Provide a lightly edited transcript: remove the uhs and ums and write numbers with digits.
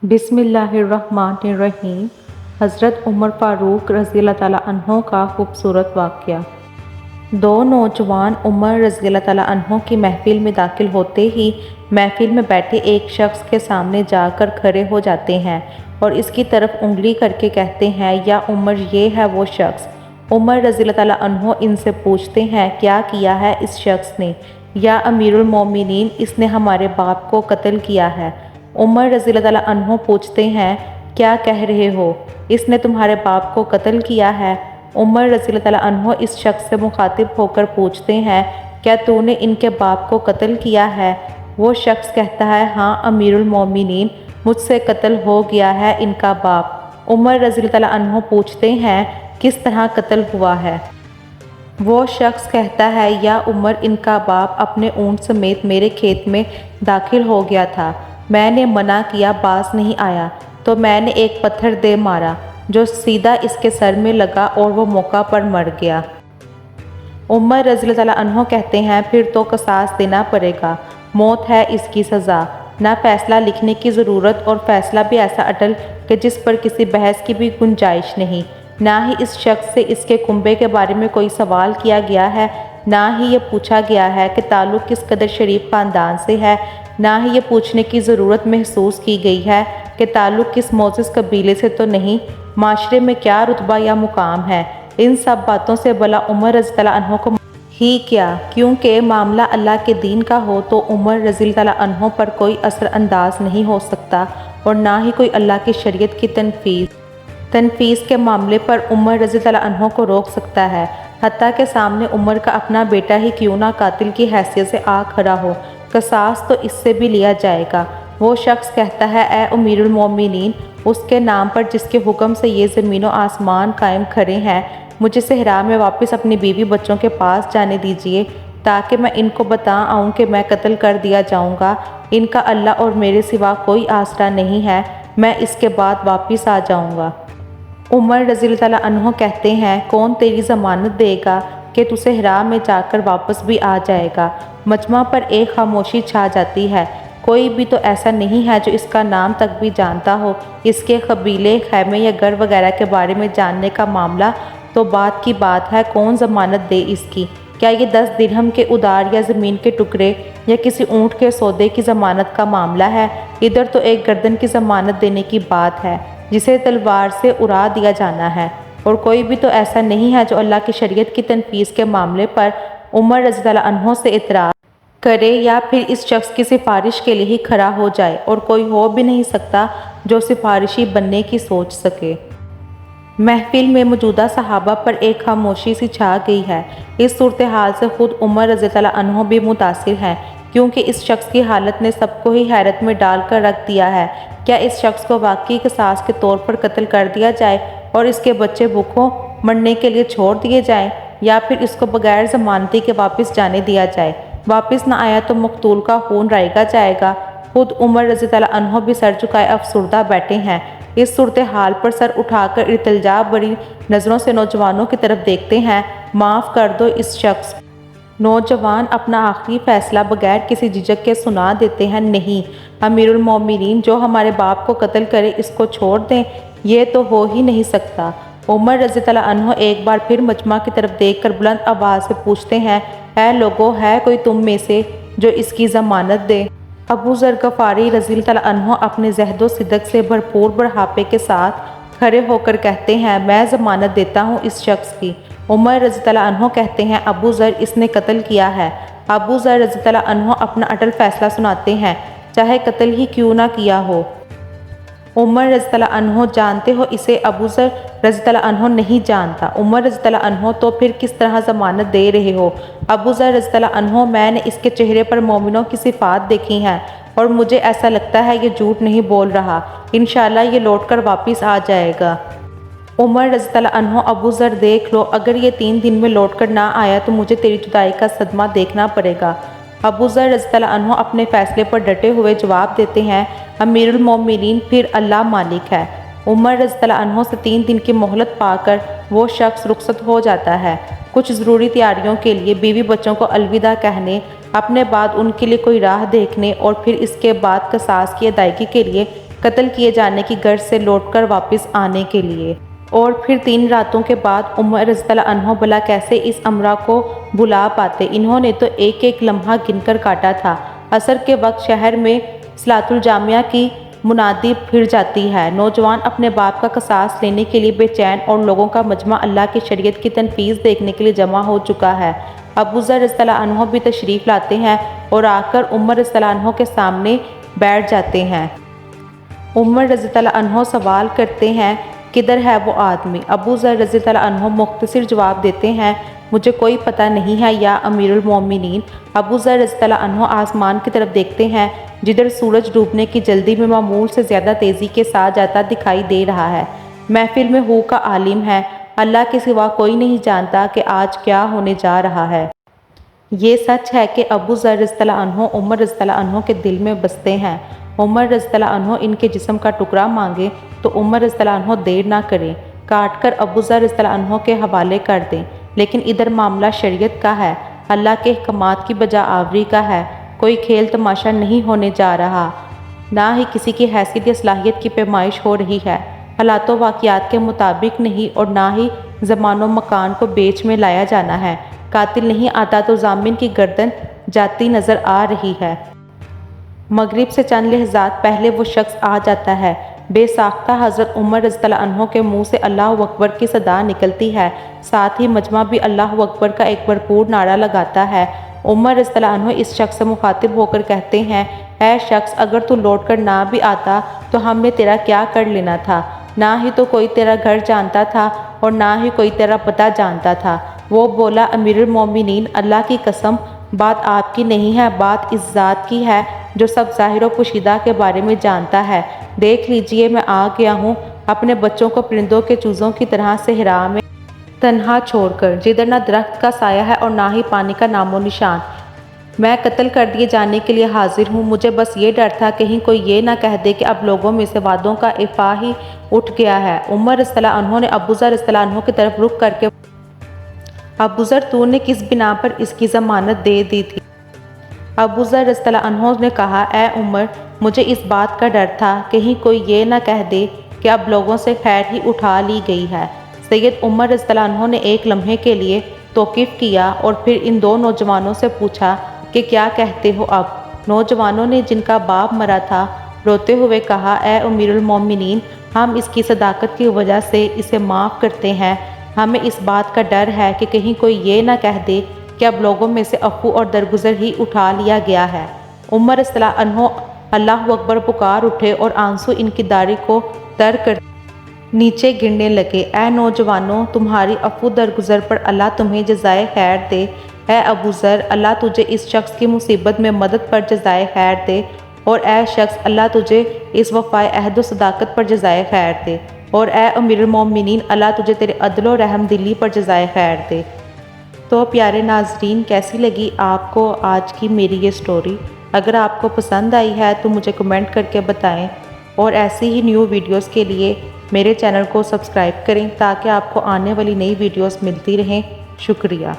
بسم اللہ الرحمن الرحیم۔ حضرت عمر فاروق رضی اللہ تعالیٰ عنہ کا خوبصورت واقعہ۔ دو نوجوان عمر رضی اللہ تعالیٰ عنہ کی محفل میں داخل ہوتے ہی محفل میں بیٹھے ایک شخص کے سامنے جا کر کھڑے ہو جاتے ہیں اور اس کی طرف انگلی کر کے کہتے ہیں، یا عمر یہ ہے وہ شخص۔ عمر رضی اللہ تعالیٰ عنہ ان سے پوچھتے ہیں، کیا کیا ہے اس شخص نے؟ یا امیر المومنین، اس نے ہمارے باپ کو قتل کیا ہے۔ عمر رضی اللہ تعالیٰ عنہ پوچھتے ہیں، کیا کہہ رہے ہو؟ اس نے تمہارے باپ کو قتل کیا ہے؟ عمر رضی اللہ تعالیٰ عنہ اس شخص سے مخاطب ہو کر پوچھتے ہیں، کیا تو نے ان کے باپ کو قتل کیا ہے؟ وہ شخص کہتا ہے، ہاں امیر المومنین، مجھ سے قتل ہو گیا ہے ان کا باپ۔ عمر رضی اللہ تعالیٰ عنہ پوچھتے ہیں، کس طرح قتل ہوا ہے؟ وہ شخص کہتا ہے، یا عمر، ان کا باپ اپنے اونٹ سمیت میرے کھیت میں داخل ہو گیا تھا۔ میں نے منع کیا، باز نہیں آیا، تو میں نے ایک پتھر دے مارا جو سیدھا اس کے سر میں لگا اور وہ موقع پر مر گیا۔ عمر رضی اللہ تعالیٰ عنہ کہتے ہیں، پھر تو قصاص دینا پڑے گا، موت ہے اس کی سزا۔ نہ فیصلہ لکھنے کی ضرورت، اور فیصلہ بھی ایسا اٹل کہ جس پر کسی بحث کی بھی گنجائش نہیں۔ نہ ہی اس شخص سے اس کے کنبے کے بارے میں کوئی سوال کیا گیا ہے، نہ ہی یہ پوچھا گیا ہے کہ تعلق کس قدر شریف خاندان سے ہے، نہ ہی یہ پوچھنے کی ضرورت محسوس کی گئی ہے کہ تعلق کس معزز قبیلے سے تو نہیں، معاشرے میں کیا رتبہ یا مقام ہے۔ ان سب باتوں سے بلا عمر رضی اللہ عنہ کو ہی کیا، کیونکہ معاملہ اللہ کے دین کا ہو تو عمر رضی اللہ عنہ پر کوئی اثر انداز نہیں ہو سکتا، اور نہ ہی کوئی اللہ کی شریعت کی تنفیذ کے معاملے پر عمر رضی اللہ عنہ کو روک سکتا ہے، حتیٰ کہ سامنے عمر کا اپنا بیٹا ہی کیوں نہ قاتل کی حیثیت سے آ کھڑا ہو، قصاص تو اس سے بھی لیا جائے گا۔ وہ شخص کہتا ہے، اے امیر المومنین، اس کے نام پر جس کے حکم سے یہ زمین و آسمان قائم کھڑے ہیں، مجھے صحرا میں واپس اپنی بیوی بچوں کے پاس جانے دیجیے، تاکہ میں ان کو بتا آؤں کہ میں قتل کر دیا جاؤں گا، ان کا اللہ اور میرے سوا کوئی آسرا نہیں ہے، میں اس کے بعد واپس آ جاؤں گا۔ عمر رضی اللہ عنہ کہتے ہیں، کون تیری ضمانت دے گا کہ تو صحرا میں جا کر واپس بھی آ جائے گا؟ مجمع پر ایک خاموشی چھا جاتی ہے، کوئی بھی تو ایسا نہیں ہے جو اس کا نام تک بھی جانتا ہو۔ اس کے قبیلے، خیمے یا گھر وغیرہ کے بارے میں جاننے کا معاملہ تو بات کی بات ہے، کون ضمانت دے اس کی؟ کیا یہ 10 درہم کے ادار یا زمین کے ٹکڑے یا کسی اونٹ کے سودے کی ضمانت کا معاملہ ہے؟ ادھر تو ایک گردن کی ضمانت دینے کی بات ہے جسے تلوار سے اڑا دیا جانا ہے، اور کوئی بھی تو ایسا نہیں ہے جو اللہ کی شریعت کی تنفیذ کے معاملے پر عمر رضی اللہ عنہ سے اعتراض کرے یا پھر اس شخص کی سفارش کے لیے ہی کھڑا ہو جائے، اور کوئی ہو بھی نہیں سکتا جو سفارشی بننے کی سوچ سکے۔ محفل میں موجودہ صحابہ پر ایک خاموشی سی چھا گئی ہے۔ اس صورتحال سے خود عمر رضی اللہ عنہ بھی متاثر ہیں، کیونکہ اس شخص کی حالت نے سب کو ہی حیرت میں ڈال کر رکھ دیا ہے۔ کیا اس شخص کو واقعی قصاص کے طور پر قتل کر دیا جائے اور اس کے بچے بھوکوں مرنے کے لیے چھوڑ دیے جائیں، یا پھر اس کو بغیر ضمانتی کے واپس جانے دیا جائے؟ واپس نہ آیا تو مقتول کا خون رائگا جائے گا۔ خود عمر رضی اللہ عنہ بھی سر جھکائے افسردہ بیٹھے ہیں۔ اس صورتحال پر سر اٹھا کر التجا بری نظروں سے نوجوانوں کی طرف دیکھتے ہیں، معاف کر دو اس شخص کو۔ نوجوان اپنا آخری فیصلہ بغیر کسی جھجک کے سنا دیتے ہیں، نہیں امیر المومنین، جو ہمارے باپ کو قتل کرے اس کو چھوڑ دیں، یہ تو ہو ہی نہیں سکتا۔ عمر رضی اللہ عنہ ایک بار پھر مجمع کی طرف دیکھ کر بلند آواز سے پوچھتے ہیں، اے لوگو، ہے کوئی تم میں سے جو اس کی ضمانت دے؟ ابو ذر غفاری رضی اللہ عنہ اپنے زہد و صدق سے بھرپور بڑھاپے کے ساتھ کھڑے ہو کر کہتے ہیں، میں ضمانت دیتا ہوں اس شخص کی۔ عمر رضی اللہ عنہ کہتے ہیں، ابو ذر، اس نے قتل کیا ہے۔ ابو ذر رضی اللہ عنہ اپنا اٹل فیصلہ سناتے ہیں، چاہے قتل ہی کیوں نہ کیا ہو۔ عمر رضی اللہ عنہ، جانتے ہو اسے؟ ابو ذر رضی اللہ عنہ نہیں جانتا۔ عمر رضی اللہ عنہ، تو پھر کس طرح ضمانت دے رہے ہو؟ ابو ذر رضی اللہ عنہ، میں نے اس کے چہرے پر مومنوں کی صفات دیکھی ہیں، اور مجھے ایسا لگتا ہے یہ جھوٹ نہیں بول رہا، انشاءاللہ یہ لوٹ کر واپس آ جائے گا۔ عمر رضی اللہ عنہ، ابو ذر دیکھ لو، اگر یہ 3 دن میں لوٹ کر نہ آیا تو مجھے تیری جدائی کا صدمہ دیکھنا پڑے گا۔ ابو ذر رضی اللہ عنہ اپنے فیصلے پر ڈٹے ہوئے جواب دیتے ہیں، امیر المومنین، پھر اللہ مالک ہے۔ عمر رضی اللہ عنہ سے 3 دن کی مہلت پا کر وہ شخص رخصت ہو جاتا ہے، کچھ ضروری تیاریوں کے لیے، بیوی بچوں کو الوداع کہنے، اپنے بعد ان کے لیے کوئی راہ دیکھنے، اور پھر اس کے بعد قصاص کی ادائیگی کے لیے قتل کیے جانے کی غرض سے لوٹ کر واپس آنے کے لیے۔ اور پھر 3 راتوں کے بعد عمر رضی اللہ عنہ بھلا کیسے اس امرا کو بھلا پاتے؟ انہوں نے تو ایک ایک لمحہ گن کر کاٹا تھا۔ عصر کے وقت شہر میں صلاۃ الجامعہ کی منادی پھر جاتی ہے۔ نوجوان اپنے باپ کا قصاص لینے کے لیے بے چین اور لوگوں کا مجمع اللہ کی شریعت کی تنفیذ دیکھنے کے لیے جمع ہو چکا ہے۔ ابو ذر رضی اللہ عنہ بھی تشریف لاتے ہیں اور آ کر عمر رضی اللہ عنہ کے سامنے بیٹھ جاتے ہیں۔ عمر رضی اللہ عنہ سوال کرتے ہیں، کدھر ہے وہ آدمی؟ ابو ذر رضی اللہ عنہ مختصر جواب دیتے ہیں، مجھے کوئی پتہ نہیں ہے یا امیر المومنین۔ ابو ذر رضی اللہ عنہ آسمان کی طرف دیکھتے ہیں جدھر سورج ڈوبنے کی جلدی میں معمول سے زیادہ تیزی کے ساتھ جاتا دکھائی دے رہا ہے۔ محفل میں ہو کا عالم ہے، اللہ کے سوا کوئی نہیں جانتا کہ آج کیا ہونے جا رہا ہے۔ یہ سچ ہے کہ ابو ذر رضی اللہ عنہ عمر رضی اللہ عنہ کے دل میں بستے ہیں۔ عمر رضی اللہ عنہ ان کے جسم کا ٹکڑا مانگے تو عمر رضی اللہ عنہ دیر نہ کریں، کاٹ کر ابو ذر رضی اللہ عنہ کے حوالے کر دیں۔ لیکن ادھر معاملہ شریعت کا ہے، اللہ کے احکامات کی بجا آوری کا ہے، کوئی کھیل تماشا نہیں ہونے جا رہا، نہ ہی کسی کی حیثیت یا صلاحیت کی پیمائش ہو رہی ہے، حالات و واقعات کے مطابق نہیں، اور نہ ہی زمان و مکان کو بیچ میں لایا جانا ہے۔ قاتل نہیں آتا تو ضامن کی گردن جاتی نظر آ رہی ہے۔ مغرب سے چند لحظات پہلے وہ شخص آ جاتا ہے۔ بے ساختہ حضرت عمر رضی اللہ عنہ کے منہ سے اللہ اکبر کی صدا نکلتی ہے، ساتھ ہی مجمع بھی اللہ اکبر کا ایک بھرپور نعرہ لگاتا ہے۔ عمر رضی اللہ عنہ اس شخص سے مخاطب ہو کر کہتے ہیں، اے شخص، اگر تو لوٹ کر نہ بھی آتا تو ہم نے تیرا کیا کر لینا تھا؟ نہ ہی تو کوئی تیرا گھر جانتا تھا اور نہ ہی کوئی تیرا پتہ جانتا تھا۔ وہ بولا، امیر المومنین، اللہ کی قسم، بات آپ کی نہیں ہے، بات اس ذات کی ہے جو سب ظاہر و پوشیدہ کے بارے میں جانتا ہے۔ دیکھ لیجئے، میں آ گیا ہوں اپنے بچوں کو پرندوں کے چوزوں کی طرح صحرا میں تنہا چھوڑ کر، جدھر نہ درخت کا سایہ ہے اور نہ ہی پانی کا نام و نشان۔ میں قتل کر دیے جانے کے لیے حاضر ہوں۔ مجھے بس یہ ڈر تھا کہیں کوئی یہ نہ کہہ دے کہ اب لوگوں میں سے وعدوں کا افواہ ہی اٹھ گیا ہے۔ عمر رضی اللہ عنہ نے ابو ذر رضی اللہ عنہ کی طرف رخ کر کے، ابو ذر، تو نے کس بنا پر اس کی ضمانت دے دی تھی؟ ابو ذر رضی اللہ عنہ نے کہا، اے عمر، مجھے اس بات کا ڈر تھا کہیں کوئی یہ نہ کہہ دے کہ اب لوگوں سے خیر ہی اٹھا لی گئی ہے۔ سید عمر رضی اللہ عنہ نے ایک لمحے کے لیے توقف کیا اور پھر ان 2 نوجوانوں سے پوچھا کہ کیا کہتے ہو اب؟ نوجوانوں نے، جن کا باپ مرا تھا، روتے ہوئے کہا، اے امیر المومنین، ہم اس کی صداقت کی وجہ سے اسے معاف کرتے ہیں۔ ہمیں اس بات کا ڈر ہے کہ کہیں کوئی یہ نہ کہہ دے کہ اب لوگوں میں سے عفو اور درگزر ہی اٹھا لیا گیا ہے۔ عمر رضی اللہ عنہ اللہ اکبر پکار اٹھے اور آنسو ان کی داڑھی کو تر کر نیچے گرنے لگے۔ اے نوجوانوں، تمہاری عفو درگزر پر اللہ تمہیں جزائے خیر دے۔ اے ابو ذر، اللہ تجھے اس شخص کی مصیبت میں مدد پر جزائے خیر دے، اور اے شخص، اللہ تجھے اس وفائے عہد و صداقت پر جزائے خیر دے، اور اے امیر المومنین، اللہ تجھے تیرے عدل و رحم دلی پر جزائے خیر دے۔ تو پیارے ناظرین، کیسی لگی آپ کو آج کی میری یہ سٹوری؟ اگر آپ کو پسند آئی ہے تو مجھے کمنٹ کر کے بتائیں، اور ایسی ہی نیو ویڈیوز کے لیے میرے چینل کو سبسکرائب کریں تاکہ آپ کو آنے والی نئی ویڈیوز ملتی رہیں۔ شکریہ۔